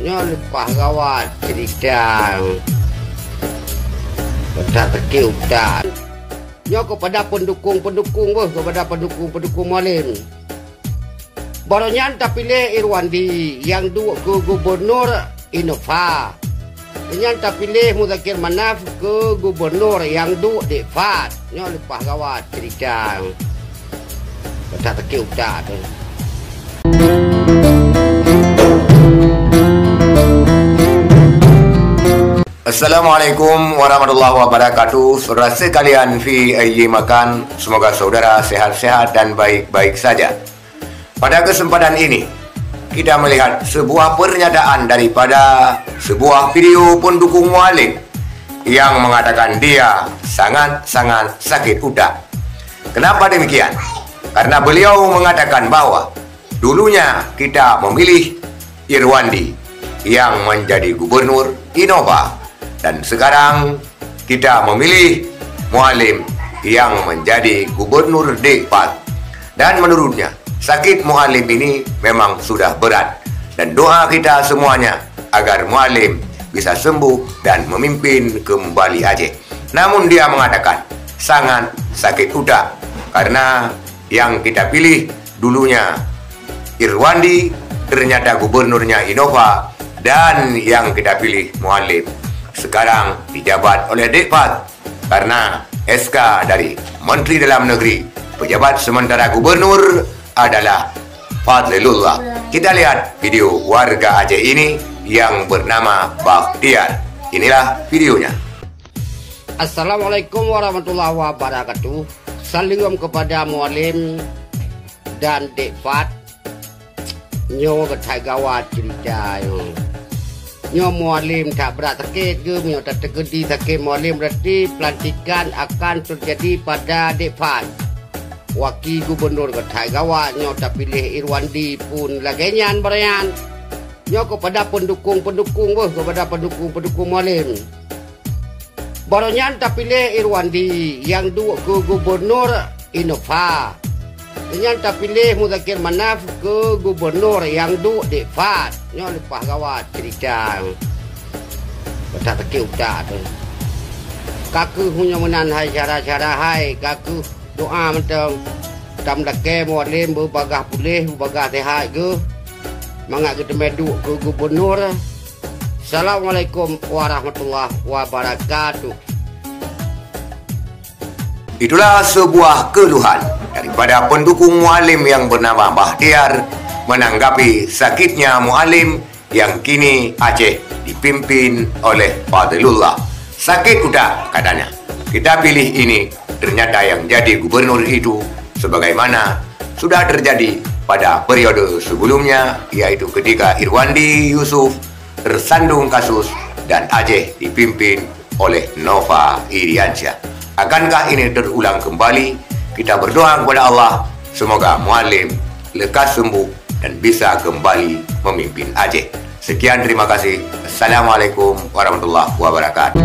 Nya lepas gawat cerita Betul terkil tak. Nya kepada pendukung-pendukung kepada pendukung-pendukung Mualim. Barunya tak pilih Irwandi yang dua ke Gubernur Innova. Nya tak pilih Muzakir Manaf ke Gubernur yang dua di Fat. Nya lepas gawat cerita Betul terkil tak. Assalamualaikum warahmatullahi wabarakatuh. Saudara sekalian fi ayyi makan, semoga saudara sehat-sehat dan baik-baik saja. Pada kesempatan ini kita melihat sebuah pernyataan daripada sebuah video pendukung Mualim yang mengatakan dia sangat-sangat sakit utak. Kenapa demikian? Karena beliau mengatakan bahwa dulunya kita memilih Irwandi yang menjadi gubernur Innova, dan sekarang kita memilih Mualim yang menjadi gubernur Dekat. Dan menurutnya sakit Mualim ini memang sudah berat, dan doa kita semuanya agar Mualim bisa sembuh dan memimpin kembali Aceh. Namun dia mengatakan sangat sakit utak karena yang kita pilih dulunya Irwandi ternyata gubernurnya Innova, dan yang kita pilih Mualim sekarang dijabat oleh Dekat karena SK dari Menteri Dalam Negeri. Pejabat sementara gubernur adalah Fadlilullah. Kita lihat video warga Aceh ini yang bernama Bakhtiar. Inilah videonya. Assalamualaikum warahmatullahi wabarakatuh. Salam kepada Mualim dan Dekat. Nyo ketai gawat cerita Nyo Mualim tak berat sakit ke, nyo tak tergedi sakit Mualim, berarti pelantikan akan terjadi pada Dekat. Wakil gubernur ketai gawat, nyo tak pilih Irwandi pun lagenyan berayan. Nyo kepada pendukung-pendukung kepada pendukung-pendukung Mualim. Barunya tak pilih Irwandi yang dua ke gubernur Innova. Yang tak pilih Muzakir Manaf ke gubernur yang duduk di Fat. Nya lepas gawat cerita Betul terkil tak. Kaku punya menan hai cara-cara hai. Kaku doa mentang tam dake Mualim berbagah pulih, berbagah sehat ke. Mangat kita meduk ke gubernur. Assalamualaikum warahmatullahi wabarakatuh. Itulah sebuah keluhan daripada pendukung Mualim yang bernama Bakhtiar menanggapi sakitnya Mualim yang kini Aceh dipimpin oleh Fadlilullah. Sakit udah katanya. Kita pilih ini, ternyata yang jadi gubernur itu sebagaimana sudah terjadi pada periode sebelumnya, yaitu ketika Irwandi Yusuf tersandung kasus dan Aceh dipimpin oleh Nova Iriansyah. Akankah ini terulang kembali? Kita berdoa kepada Allah, semoga Mualim lekas sembuh dan bisa kembali memimpin Aceh. Sekian, terima kasih. Assalamualaikum warahmatullahi wabarakatuh.